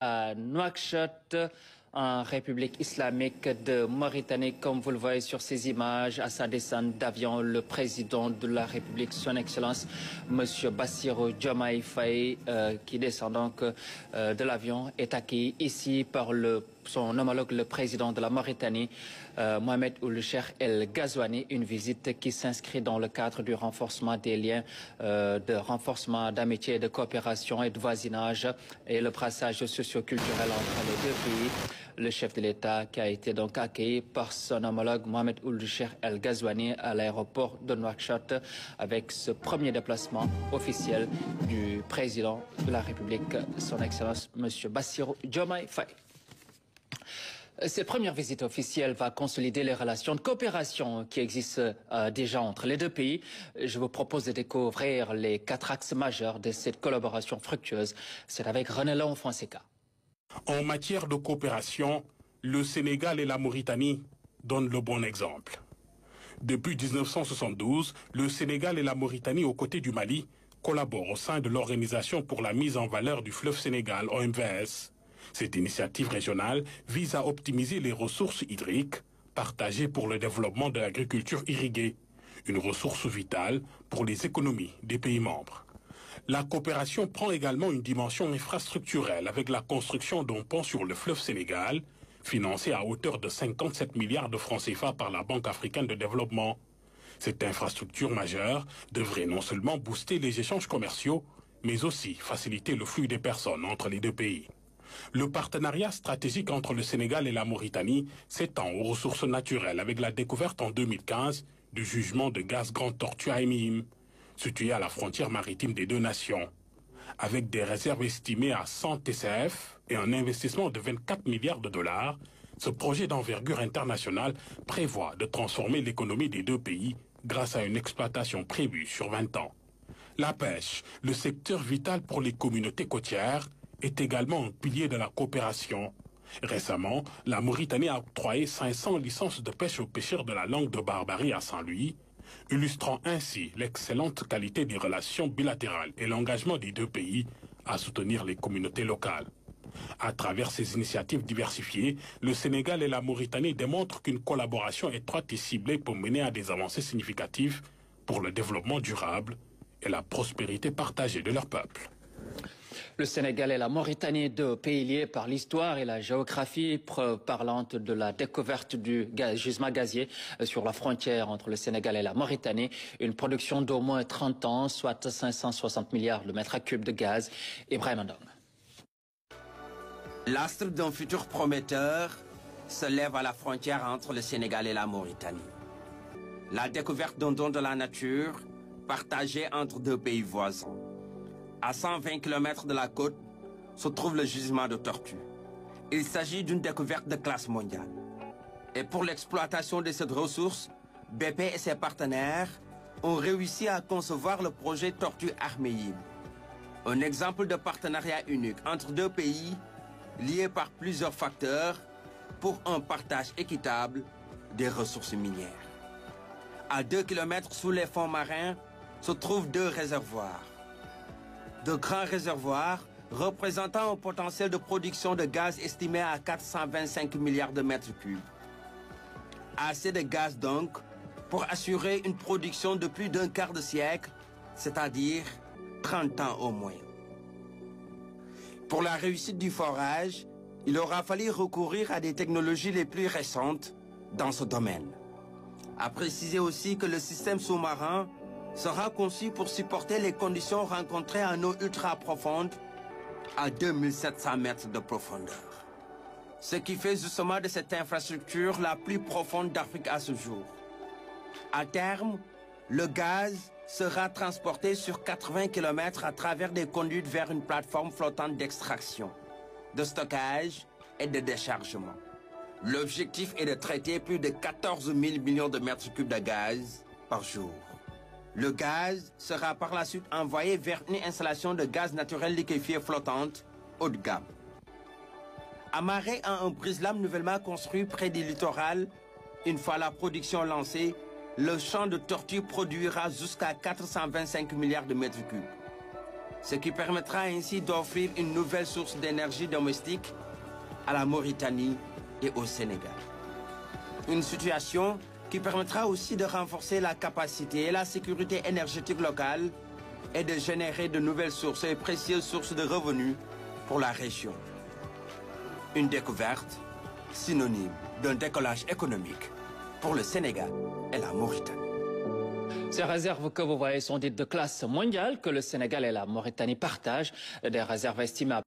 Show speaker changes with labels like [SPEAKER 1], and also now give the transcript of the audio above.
[SPEAKER 1] à Nouakchott, en République islamique de Mauritanie. Comme vous le voyez sur ces images, à sa descente d'avion, le président de la République, son Excellence, M. Bassirou Diomaye Faye, qui descend donc de l'avion, est accueilli ici par son homologue, le président de la Mauritanie, Mohamed Ould Cheikh El Ghazouani, une visite qui s'inscrit dans le cadre du renforcement des liens de renforcement d'amitié, de coopération et de voisinage et le brassage socio-culturel entre les deux pays. Le chef de l'État qui a été donc accueilli par son homologue Mohamed Ould Cheikh El Ghazouani à l'aéroport de Nouakchott avec ce premier déplacement officiel du président de la République, son Excellence M. Bassirou Diomaye Faye. Cette première visite officielle va consolider les relations de coopération qui existent déjà entre les deux pays. Je vous propose de découvrir les 4 axes majeurs de cette collaboration fructueuse. C'est avec René Léon Fonseca.
[SPEAKER 2] En matière de coopération, le Sénégal et la Mauritanie donnent le bon exemple. Depuis 1972, le Sénégal et la Mauritanie, aux côtés du Mali, collaborent au sein de l'Organisation pour la mise en valeur du fleuve Sénégal, OMVS. Cette initiative régionale vise à optimiser les ressources hydriques partagées pour le développement de l'agriculture irriguée, une ressource vitale pour les économies des pays membres. La coopération prend également une dimension infrastructurelle avec la construction d'un pont sur le fleuve Sénégal, financé à hauteur de 57 milliards de francs CFA par la Banque africaine de développement. Cette infrastructure majeure devrait non seulement booster les échanges commerciaux, mais aussi faciliter le flux des personnes entre les deux pays. Le partenariat stratégique entre le Sénégal et la Mauritanie s'étend aux ressources naturelles avec la découverte en 2015 du jugement de gaz Grande Tortue à Émim, situé à la frontière maritime des deux nations. Avec des réserves estimées à 100 TCF et un investissement de 24 milliards de dollars, ce projet d'envergure internationale prévoit de transformer l'économie des deux pays grâce à une exploitation prévue sur 20 ans. La pêche, le secteur vital pour les communautés côtières, est également un pilier de la coopération. Récemment, la Mauritanie a octroyé 500 licences de pêche aux pêcheurs de la langue de Barbarie à Saint-Louis, illustrant ainsi l'excellente qualité des relations bilatérales et l'engagement des deux pays à soutenir les communautés locales. À travers ces initiatives diversifiées, le Sénégal et la Mauritanie démontrent qu'une collaboration étroite et ciblée peut mener à des avancées significatives pour le développement durable et la prospérité partagée de leur peuple.
[SPEAKER 1] Le Sénégal et la Mauritanie, deux pays liés par l'histoire et la géographie, preuve parlante de la découverte du gisement gazier sur la frontière entre le Sénégal et la Mauritanie. Une production d'au moins 30 ans, soit 560 milliards de mètres cubes de gaz. Ibrahim Andong.
[SPEAKER 3] L'astre d'un futur prometteur se lève à la frontière entre le Sénégal et la Mauritanie. La découverte d'un don de la nature partagé entre deux pays voisins. À 120 km de la côte se trouve le gisement de tortue. Il s'agit d'une découverte de classe mondiale. Et pour l'exploitation de cette ressource, BP et ses partenaires ont réussi à concevoir le projet Tortue Ahmeyim. Un exemple de partenariat unique entre deux pays liés par plusieurs facteurs pour un partage équitable des ressources minières. À 2 km sous les fonds marins se trouvent 2 réservoirs. De grands réservoirs représentant un potentiel de production de gaz estimé à 425 milliards de mètres cubes. Assez de gaz donc pour assurer une production de plus d'un quart de siècle, c'est-à-dire 30 ans au moins. Pour la réussite du forage, il aura fallu recourir à des technologies les plus récentes dans ce domaine. À préciser aussi que le système sous-marin sera conçu pour supporter les conditions rencontrées en eau ultra profonde à 2700 mètres de profondeur. Ce qui fait justement de cette infrastructure la plus profonde d'Afrique à ce jour. À terme, le gaz sera transporté sur 80 km à travers des conduites vers une plateforme flottante d'extraction, de stockage et de déchargement. L'objectif est de traiter plus de 14 000 millions de mètres cubes de gaz par jour. Le gaz sera par la suite envoyé vers une installation de gaz naturel liquéfié flottante haut de gamme. Amarré à un brise-lames nouvellement construit près du littoral, une fois la production lancée, le champ de tortue produira jusqu'à 425 milliards de mètres cubes. ce qui permettra ainsi d'offrir une nouvelle source d'énergie domestique à la Mauritanie et au Sénégal. Une situation qui permettra aussi de renforcer la capacité et la sécurité énergétique locale et de générer de nouvelles sources et précieuses sources de revenus pour la région. Une découverte synonyme d'un décollage économique pour le Sénégal et la Mauritanie.
[SPEAKER 1] Ces réserves que vous voyez sont dites de classe mondiale que le Sénégal et la Mauritanie partagent, des réserves estimables.